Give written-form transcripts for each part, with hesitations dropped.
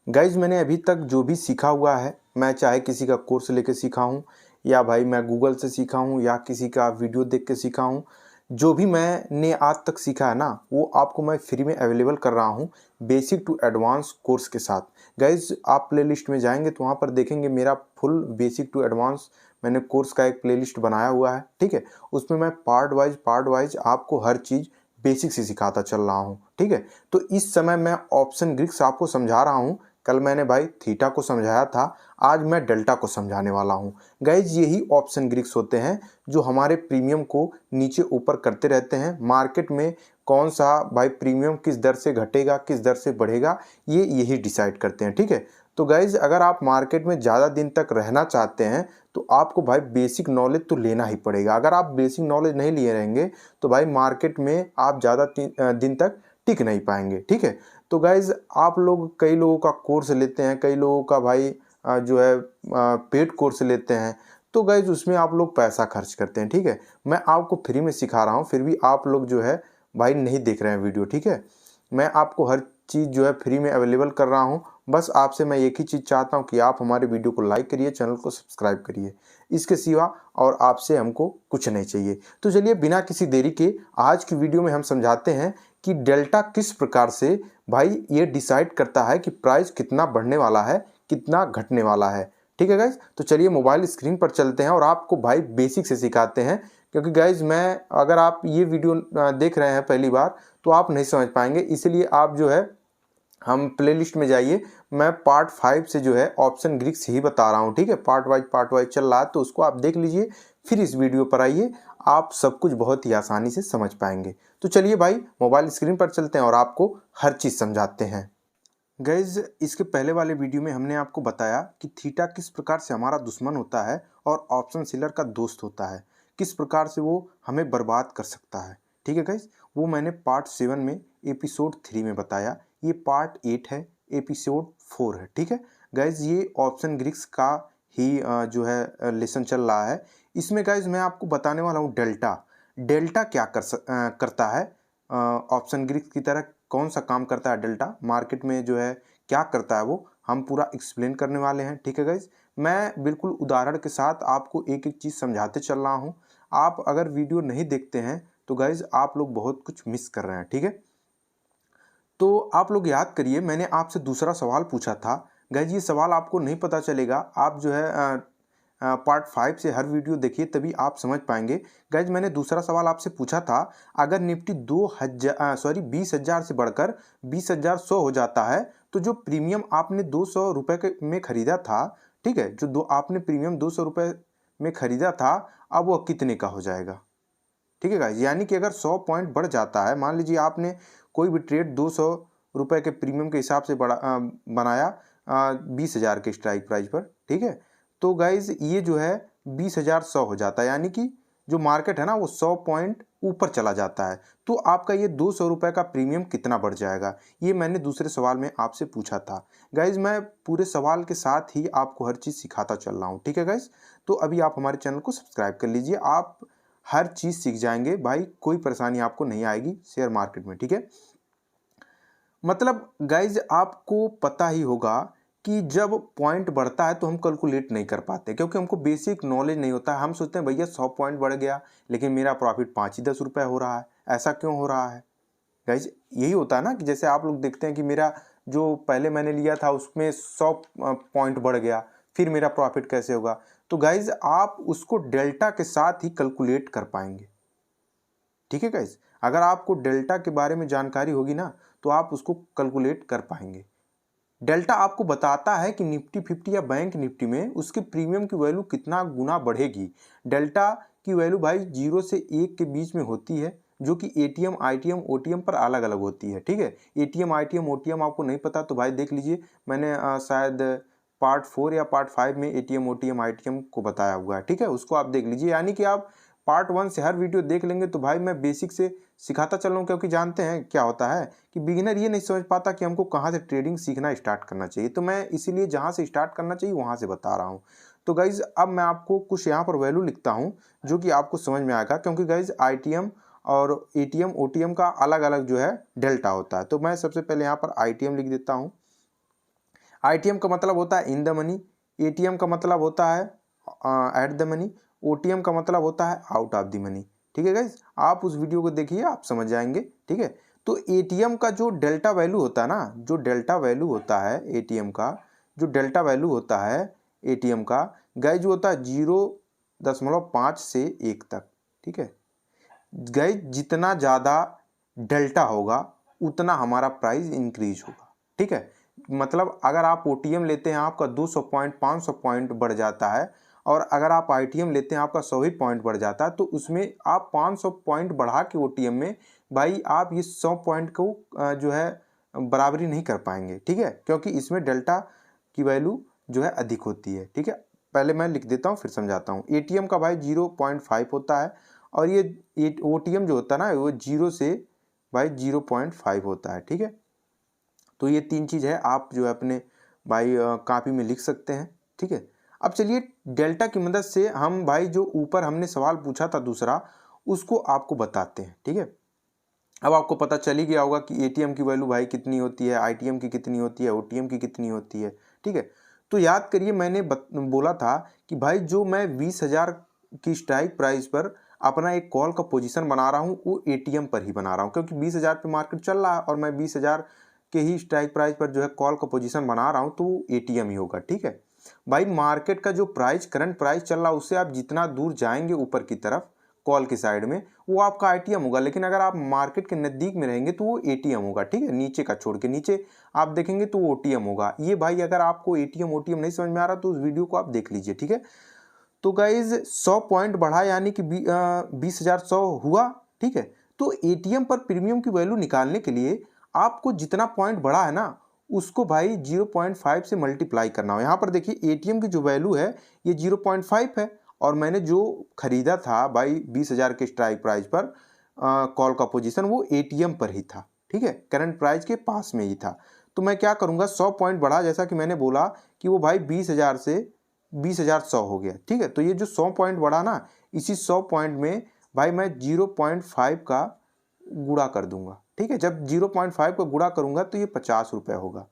Guys मैंने अभी तक जो भी सीखा हुआ है, मैं चाहे किसी का कोर्स लेके सीखा हूँ या भाई मैं गूगल से सीखा हूँ या किसी का वीडियो देख के सीखा हूँ, जो भी मैंने आज तक सीखा है ना वो आपको मैं फ्री में अवेलेबल कर रहा हूँ बेसिक टू एडवांस कोर्स के साथ। गाइज आप प्लेलिस्ट में जाएंगे तो वहाँ पर देखेंगे मेरा फुल बेसिक टू एडवांस मैंने कोर्स का एक प्लेलिस्ट बनाया हुआ है, ठीक है। उसमें मैं पार्ट वाइज आपको हर चीज़ बेसिक से सिखाता चल रहा हूँ, ठीक है। तो इस समय मैं ऑप्शन ग्रीक्स आपको समझा रहा हूँ। कल मैंने भाई थीटा को समझाया था, आज मैं डेल्टा को समझाने वाला हूँ। गाइज यही ऑप्शन ग्रीक्स होते हैं जो हमारे प्रीमियम को नीचे ऊपर करते रहते हैं। मार्केट में कौन सा भाई प्रीमियम किस दर से घटेगा किस दर से बढ़ेगा ये यही डिसाइड करते हैं, ठीक है। तो गाइज अगर आप मार्केट में ज़्यादा दिन तक रहना चाहते हैं तो आपको भाई बेसिक नॉलेज तो लेना ही पड़ेगा। अगर आप बेसिक नॉलेज नहीं लिए रहेंगे तो भाई मार्केट में आप ज़्यादा दिन तक टिक नहीं पाएंगे, ठीक है। तो गाइज आप लोग कई लोगों का कोर्स लेते हैं, कई लोगों का भाई जो है पेड कोर्स लेते हैं, तो गाइज उसमें आप लोग पैसा खर्च करते हैं, ठीक है। मैं आपको फ्री में सिखा रहा हूँ, फिर भी आप लोग जो है भाई नहीं देख रहे हैं वीडियो, ठीक है। मैं आपको हर चीज़ जो है फ्री में अवेलेबल कर रहा हूँ। बस आपसे मैं एक ही चीज़ चाहता हूँ कि आप हमारे वीडियो को लाइक करिए, चैनल को सब्सक्राइब करिए, इसके सिवा और आपसे हमको कुछ नहीं चाहिए। तो चलिए बिना किसी देरी के आज की वीडियो में हम समझाते हैं कि डेल्टा किस प्रकार से भाई ये डिसाइड करता है कि प्राइस कितना बढ़ने वाला है कितना घटने वाला है, ठीक है गाइज। तो चलिए मोबाइल स्क्रीन पर चलते हैं और आपको भाई बेसिक से सिखाते हैं, क्योंकि गाइज मैं अगर आप ये वीडियो देख रहे हैं पहली बार तो आप नहीं समझ पाएंगे, इसलिए आप जो है हम प्लेलिस्ट में जाइए। मैं पार्ट 5 से जो है ऑप्शन ग्रीक्स ही बता रहा हूँ, ठीक है। पार्ट वाइज चल रहा है तो उसको आप देख लीजिए, फिर इस वीडियो पर आइए, आप सब कुछ बहुत ही आसानी से समझ पाएंगे। तो चलिए भाई मोबाइल स्क्रीन पर चलते हैं और आपको हर चीज़ समझाते हैं। गाइज इसके पहले वाले वीडियो में हमने आपको बताया कि थीटा किस प्रकार से हमारा दुश्मन होता है और ऑप्शन सेलर का दोस्त होता है, किस प्रकार से वो हमें बर्बाद कर सकता है, ठीक है गाइज। वो मैंने पार्ट 7 में एपिसोड 3 में बताया, ये पार्ट 8 है, एपिसोड 4 है, ठीक है गाइज। ये ऑप्शन ग्रीक्स का ही जो है लेसन चल रहा है। इसमें गाइज मैं आपको बताने वाला हूँ डेल्टा क्या करता है ऑप्शन ग्रीक्स की तरह, कौन सा काम करता है डेल्टा मार्केट में जो है क्या करता है, वो हम पूरा एक्सप्लेन करने वाले हैं, ठीक है गाइज। मैं बिल्कुल उदाहरण के साथ आपको एक एक चीज़ समझाते चल रहा हूँ। आप अगर वीडियो नहीं देखते हैं तो गाइज आप लोग बहुत कुछ मिस कर रहे हैं, ठीक है। तो आप लोग याद करिए, मैंने आपसे दूसरा सवाल पूछा था गाइज, ये सवाल आपको नहीं पता चलेगा, आप जो है पार्ट 5 से हर वीडियो देखिए तभी आप समझ पाएंगे। गाइज मैंने दूसरा सवाल आपसे पूछा था, अगर निफ्टी 20,000 से बढ़कर 20,100 हो जाता है तो जो प्रीमियम आपने 200 रुपये में खरीदा था, ठीक है, जो आपने प्रीमियम 200 रुपये में खरीदा था अब वह कितने का हो जाएगा, ठीक है गाइज। यानी कि अगर 100 पॉइंट बढ़ जाता है, मान लीजिए आपने कोई भी ट्रेड 200 रुपये के प्रीमियम के हिसाब से बनाया 20,000 के स्ट्राइक प्राइस पर, ठीक है। तो गाइज ये जो है 20,100 हो जाता है, यानी कि जो मार्केट है ना वो 100 पॉइंट ऊपर चला जाता है, तो आपका ये 200 रुपये का प्रीमियम कितना बढ़ जाएगा, ये मैंने दूसरे सवाल में आपसे पूछा था। गाइज मैं पूरे सवाल के साथ ही आपको हर चीज़ सिखाता चल रहा हूँ, ठीक है गाइज। तो अभी आप हमारे चैनल को सब्सक्राइब कर लीजिए, आप हर चीज़ सीख जाएंगे भाई, कोई परेशानी आपको नहीं आएगी शेयर मार्केट में, ठीक है। मतलब गाइज आपको पता ही होगा कि जब पॉइंट बढ़ता है तो हम कैलकुलेट नहीं कर पाते, क्योंकि हमको बेसिक नॉलेज नहीं होता है। हम सोचते हैं भैया 100 पॉइंट बढ़ गया लेकिन मेरा प्रॉफिट 5 ही 10 रुपये हो रहा है, ऐसा क्यों हो रहा है गाइज। यही होता है ना कि जैसे आप लोग देखते हैं कि मेरा जो पहले मैंने लिया था उसमें 100 पॉइंट बढ़ गया, फिर मेरा प्रॉफिट कैसे होगा। तो गाइज आप उसको डेल्टा के साथ ही कैलकुलेट कर पाएंगे, ठीक है गाइज। अगर आपको डेल्टा के बारे में जानकारी होगी ना तो आप उसको कैलकुलेट कर पाएंगे। डेल्टा आपको बताता है कि निफ्टी 50 या बैंक निफ्टी में उसके प्रीमियम की वैल्यू कितना गुना बढ़ेगी। डेल्टा की वैल्यू भाई 0 से 1 के बीच में होती है, जो कि एटीएम आईटीएम ओटीएम पर अलग अलग होती है, ठीक है। एटीएम आईटीएम ओटीएम आपको नहीं पता तो भाई देख लीजिए, मैंने शायद पार्ट 4 या पार्ट 5 में एटीएम ओटीएम आईटीएम को बताया हुआ है, ठीक है, उसको आप देख लीजिए। यानी कि आप पार्ट 1 से हर वीडियो देख लेंगे तो भाई मैं बेसिक से सिखाता चल रहा हूँ, क्योंकि जानते हैं क्या होता है कि बिगिनर ये नहीं समझ पाता कि हमको कहाँ से ट्रेडिंग सीखना स्टार्ट करना चाहिए, तो मैं इसीलिए जहाँ से स्टार्ट करना चाहिए वहाँ से बता रहा हूँ। तो गाइज अब मैं आपको कुछ यहाँ पर वैल्यू लिखता हूँ जो कि आपको समझ में आएगा, क्योंकि गाइज आईटीएम और एटीएम ओटीएम का अलग अलग जो है डेल्टा होता है। तो मैं सबसे पहले यहाँ पर आईटीएम लिख देता हूँ। ITM का मतलब होता है इन द मनी, ATM का मतलब होता है एट द मनी, OTM का मतलब होता है आउट ऑफ द मनी। ठीक है गाइज, आप उस वीडियो को देखिए, आप समझ जाएंगे। ठीक है, तो ATM का जो डेल्टा वैल्यू होता है ना, जो डेल्टा वैल्यू होता है ATM का, जो डेल्टा वैल्यू होता है ATM का गाइज, वो होता है 0.5 से 1 तक। ठीक है गाइज, जितना ज़्यादा डेल्टा होगा उतना हमारा प्राइस इंक्रीज होगा। ठीक है, मतलब अगर आप OTM लेते हैं आपका 200 पॉइंट 500 पॉइंट बढ़ जाता है, और अगर आप ITM लेते हैं आपका 100 ही पॉइंट बढ़ जाता है, तो उसमें आप 500 पॉइंट बढ़ा के OTM में भाई आप ये 100 पॉइंट को जो है बराबरी नहीं कर पाएंगे। ठीक है, क्योंकि इसमें डेल्टा की वैल्यू जो है अधिक होती है। ठीक है, पहले मैं लिख देता हूँ फिर समझाता हूँ। ATM का भाई 0.5 होता है, और ये OTM जो होता है ना वो 0 से भाई 0.5 होता है। ठीक है, तो ये 3 चीज़ है, आप जो है अपने भाई कॉपी में लिख सकते हैं। ठीक है, अब चलिए डेल्टा की मदद से हम भाई जो ऊपर हमने सवाल पूछा था दूसरा, उसको आपको बताते हैं। ठीक है, अब आपको पता चल ही गया होगा कि ATM की वैल्यू भाई कितनी होती है, ITM की कितनी होती है, OTM की कितनी होती है। ठीक है, तो याद करिए मैंने बोला था कि भाई जो मैं 20,000 की स्ट्राइक प्राइस पर अपना एक कॉल का पोजीशन बना रहा हूँ, वो ATM पर ही बना रहा हूँ, क्योंकि 20,000 पे मार्केट चल रहा है और मैं 20,000 के ही स्ट्राइक प्राइस पर जो है कॉल का पोजीशन बना रहा हूँ, तो वो ATM ही होगा। ठीक है भाई, मार्केट का जो प्राइस करंट प्राइस चल रहा है उससे आप जितना दूर जाएंगे ऊपर की तरफ कॉल की साइड में, वो आपका ITM होगा। लेकिन अगर आप मार्केट के नज़दीक में रहेंगे तो वो ATM होगा। ठीक है, नीचे का छोड़ के नीचे आप देखेंगे तो वो OTM होगा। ये भाई अगर आपको ATM OTM नहीं समझ में आ रहा तो उस वीडियो को आप देख लीजिए। ठीक है, तो गाइज 100 पॉइंट बढ़ा यानी कि 20,100 हुआ। ठीक है, तो ATM पर प्रीमियम की वैल्यू निकालने के लिए आपको जितना पॉइंट बढ़ा है ना, उसको भाई 0.5 से मल्टीप्लाई करना हो। यहाँ पर देखिए ATM की जो वैल्यू है ये 0.5 है, और मैंने जो खरीदा था भाई 20,000 के स्ट्राइक प्राइस पर कॉल का पोजीशन, वो ATM पर ही था। ठीक है, करंट प्राइस के पास में ही था। तो मैं क्या करूँगा, 100 पॉइंट बढ़ा, जैसा कि मैंने बोला कि वो भाई 20,000 से 20,100 हो गया। ठीक है, तो ये जो 100 पॉइंट बढ़ा ना, इसी 100 पॉइंट में भाई मैं 0.5 का गुणा कर दूंगा। ठीक है, जब 0.5 का गुणा करूंगा तो ये 50 रुपये होगा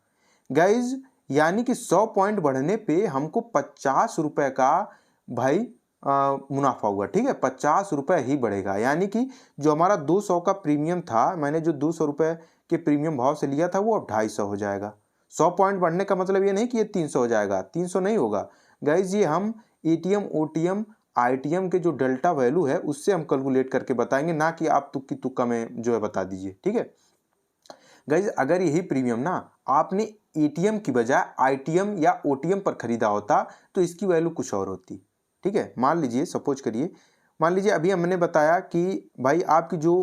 गाइज, यानी कि 100 पॉइंट बढ़ने पे हमको 50 रुपये का भाई मुनाफा हुआ। ठीक है, 50 रुपये ही बढ़ेगा, यानी कि जो हमारा 200 का प्रीमियम था, मैंने जो 200 रुपये के प्रीमियम भाव से लिया था, वो अब 250 हो जाएगा। 100 पॉइंट बढ़ने का मतलब ये नहीं कि ये 300 हो जाएगा, 300 नहीं होगा गाइज, ये हम ATM OTM ITM के जो डेल्टा वैल्यू है उससे हम कैलकुलेट करके बताएंगे, ना कि आप तुक्की तुक्का में जो है बता दीजिए। ठीक है गाइज, अगर यही प्रीमियम ना आपने ATM की बजाय ITM या OTM पर खरीदा होता तो इसकी वैल्यू कुछ और होती। ठीक है, मान लीजिए सपोज करिए, मान लीजिए अभी हमने बताया कि भाई आपकी जो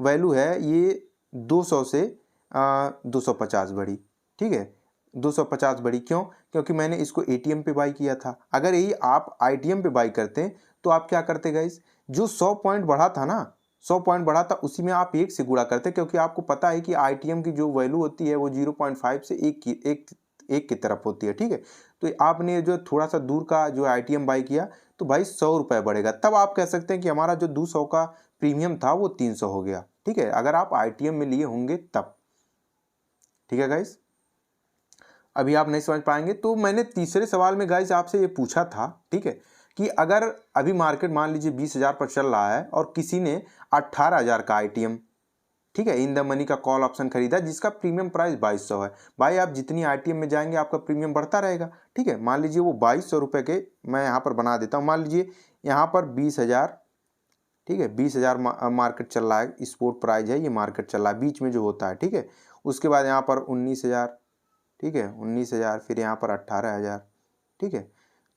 वैल्यू है ये 200 से 250 बढ़ी। ठीक है, 250 बढ़ी क्यों? क्योंकि मैंने इसको ATM पे बाई किया था। अगर यही आप ITM पे बाई करते तो आप क्या करते गाइज, जो 100 पॉइंट बढ़ा था ना, 100 पॉइंट बढ़ा था, उसी में आप 1 से गुणा करते, क्योंकि आपको पता है कि ITM की जो वैल्यू होती है वो 0.5 से 1 की तरफ होती है। ठीक है, तो आपने जो थोड़ा सा दूर का जो ITM बाई किया तो भाई 100 रुपये बढ़ेगा, तब आप कह सकते हैं कि हमारा जो 200 का प्रीमियम था वो 300 हो गया। ठीक है, अगर आप ITM में लिए होंगे तब। ठीक है गाइस, अभी आप नहीं समझ पाएंगे तो मैंने तीसरे सवाल में गाइस आपसे ये पूछा था। ठीक है, कि अगर अभी मार्केट मान लीजिए 20,000 पर चल रहा है और किसी ने 18,000 का ITM, ठीक है, इन द मनी का कॉल ऑप्शन खरीदा जिसका प्रीमियम प्राइस 2200 है। भाई आप जितनी ITM में जाएंगे आपका प्रीमियम बढ़ता रहेगा। ठीक है, मान लीजिए वो 2200 रुपये के, मैं यहाँ पर बना देता हूँ, मान लीजिए यहाँ पर 20,000, ठीक है, 20,000 मार्केट चल रहा है, स्पोर्ट प्राइस है, ये मार्केट चल रहा है बीच में जो होता है। ठीक है, उसके बाद यहाँ पर 19,000, ठीक है 19,000, फिर यहाँ पर 18,000। ठीक है,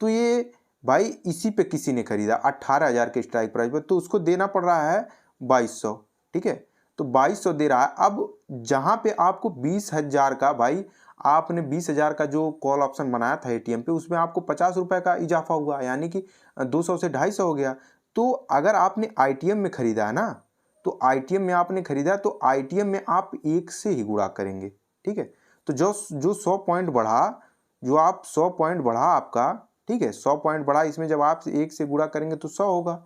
तो ये भाई इसी पे किसी ने खरीदा 18,000 के स्ट्राइक प्राइस पर, तो उसको देना पड़ रहा है 2200। ठीक है, तो 2200 दे रहा है। अब जहाँ पे आपको 20,000 का भाई, आपने 20,000 का जो कॉल ऑप्शन बनाया था ATM पे, उसमें आपको 50 रुपये का इजाफा हुआ, यानी कि 200 से 250 हो गया। तो अगर आपने ITM में खरीदा है ना, तो ITM में आपने खरीदा तो ITM में आप 1 से ही गुणा करेंगे। ठीक है, तो जो 100 पॉइंट बढ़ा, जो आप 100 पॉइंट बढ़ा आपका, ठीक है 100 पॉइंट बढ़ा, इसमें जब आप 1 से गुणा करेंगे तो 100 होगा,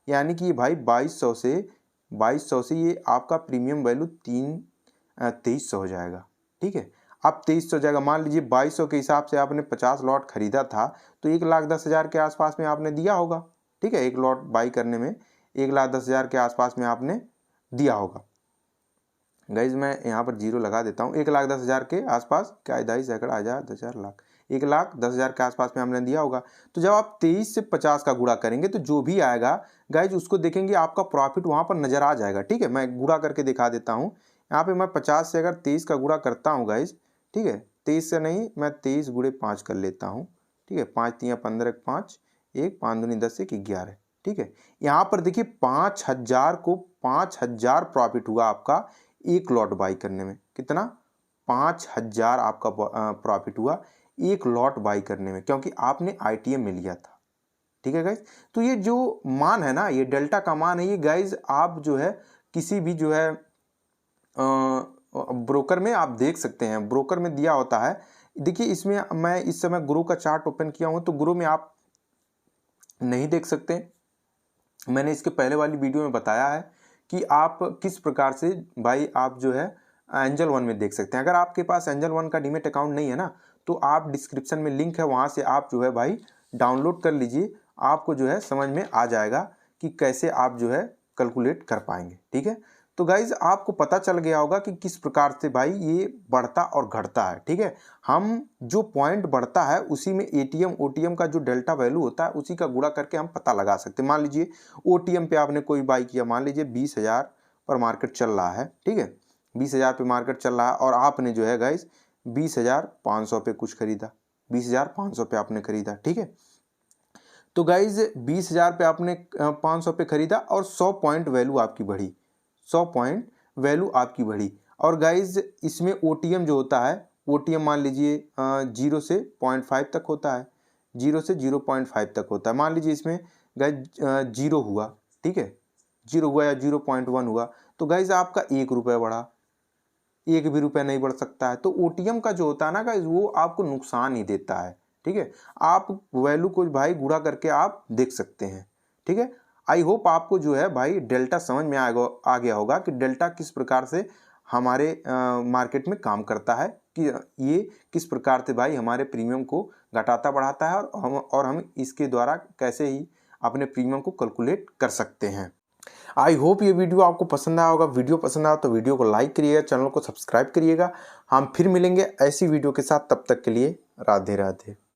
यानी कि भाई 2200 से ये आपका प्रीमियम वैल्यू 2300 हो जाएगा। ठीक है, अब 2300 जाएगा। मान लीजिए 2200 के हिसाब से आपने 50 लॉट खरीदा था तो 1,10,000 के आसपास में आपने दिया होगा। ठीक है, एक लॉट बाई करने में 1,10,000 के आसपास में आपने दिया होगा। गाइज मैं यहाँ पर जीरो लगा देता हूँ। 1,10,000 के आसपास, क्या दहाई सैकड़ा, 1000, 10,000, लाख, 1,10,000 के आसपास में हमने दिया होगा। तो जब आप 23 से 50 का गुणा करेंगे तो जो भी आएगा गाइज उसको देखेंगे, आपका प्रॉफिट वहाँ पर नजर आ जाएगा। ठीक है, मैं गुणा करके दिखा देता हूँ। यहाँ पे मैं 50 से अगर 23 का गुणा करता हूँ गाइज, ठीक है, 23 से नहीं, मैं 23 गुणे 5 कर लेता हूँ। ठीक है, 5 3 15 5, 1 5 दूनी 10 1 11। ठीक है, यहाँ पर देखिए 5,000 को 5,000 प्रॉफिट हुआ आपका एक लॉट बाई करने में। कितना? 5,000 आपका प्रॉफिट हुआ एक लॉट बाई करने में, क्योंकि आपने आईटीएम में लिया था। ठीक है गाइज, तो ये जो मान है ना, ये डेल्टा का मान है, ये गाइज आप जो है किसी भी जो है ब्रोकर में आप देख सकते हैं, ब्रोकर में दिया होता है। देखिए इसमें मैं इस समय ग्रो का चार्ट ओपन किया हूं, तो ग्रो में आप नहीं देख सकते। मैंने इसके पहले वाली वीडियो में बताया है कि आप किस प्रकार से भाई आप जो है एंजल वन में देख सकते हैं। अगर आपके पास एंजल वन का डीमेट अकाउंट नहीं है ना, तो आप डिस्क्रिप्शन में लिंक है, वहाँ से आप जो है भाई डाउनलोड कर लीजिए। आपको जो है समझ में आ जाएगा कि कैसे आप जो है कैलकुलेट कर पाएंगे। ठीक है, तो गाइज आपको पता चल गया होगा कि किस प्रकार से भाई ये बढ़ता और घटता है। ठीक है, हम जो पॉइंट बढ़ता है उसी में एटीएम ओटीएम का जो डेल्टा वैल्यू होता है उसी का गुणा करके हम पता लगा सकते हैं। मान लीजिए ओटीएम पे आपने कोई बाई किया, मान लीजिए 20,000 पर मार्केट चल रहा है। ठीक है, 20,000 पे मार्केट चल रहा है और आपने जो है गाइज 20,500 पे कुछ खरीदा, 20,500 पे आपने खरीदा। ठीक है, तो गाइज 20,000 पे आपने 500 पे खरीदा और 100 पॉइंट वैल्यू आपकी बढ़ी, 100 पॉइंट वैल्यू आपकी बढ़ी। और गाइज इसमें ओटीएम जो होता है, ओटीएम मान लीजिए 0 से 0.5 तक होता है, 0 से 0.5 तक होता है। मान लीजिए इसमें गाइज 0 हुआ, ठीक है, 0 हुआ या 0.1 हुआ, तो गाइज आपका 1 रुपये बढ़ा, 1 भी रुपया नहीं बढ़ सकता है। तो ओटीएम का जो होता है ना गाइज, वो आपको नुकसान ही देता है। ठीक है, आप वैल्यू को भाई गुणा करके आप देख सकते हैं। ठीक है, आई होप आपको जो है भाई डेल्टा समझ में आ गया होगा कि डेल्टा किस प्रकार से हमारे मार्केट में काम करता है, कि ये किस प्रकार से भाई हमारे प्रीमियम को घटाता बढ़ाता है, और हम इसके द्वारा कैसे ही अपने प्रीमियम को कैलकुलेट कर सकते हैं। आई होप ये वीडियो आपको पसंद आया होगा। वीडियो पसंद आया तो वीडियो को लाइक करिएगा, चैनल को सब्सक्राइब करिएगा। हम फिर मिलेंगे ऐसी वीडियो के साथ, तब तक के लिए राधे राधे।